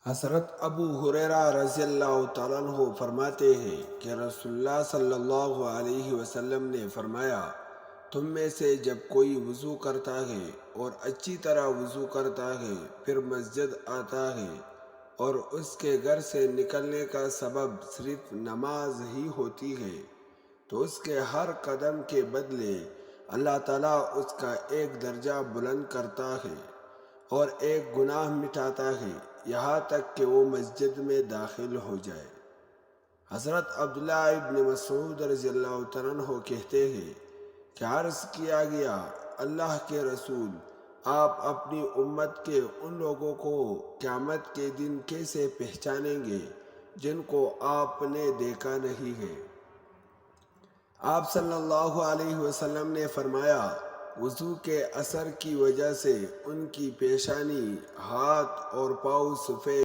حضرت ابو ہریرہ رضی اللہ تعالیٰ عنہ فرماتے ہیں کہ رسول اللہ صلی اللہ علیہ وسلم نے فرمایا، تم میں سے جب کوئی وضو کرتا ہے اور اچھی طرح وضو کرتا ہے، پھر مسجد آتا ہے اور اس کے گھر سے نکلنے کا سبب صرف نماز ہی ہوتی ہے، تو اس کے ہر قدم کے بدلے اللہ تعالیٰ اس کا ایک درجہ بلند کرتا ہے اور ایک گناہ مٹاتا ہے، یہاں تک کہ وہ مسجد میں داخل ہو جائے۔ حضرت عبداللہ ابن مسعود رضی اللہ تعالیٰ عنہ کہتے ہیں کہ عرض کیا گیا، اللہ کے رسول، آپ اپنی امت کے ان لوگوں کو قیامت کے دن کیسے پہچانیں گے جن کو آپ نے دیکھا نہیں ہے؟ آپ صلی اللہ علیہ وسلم نے فرمایا، وضو کے اثر کی وجہ سے ان کی پیشانی، ہاتھ اور پاؤں سفید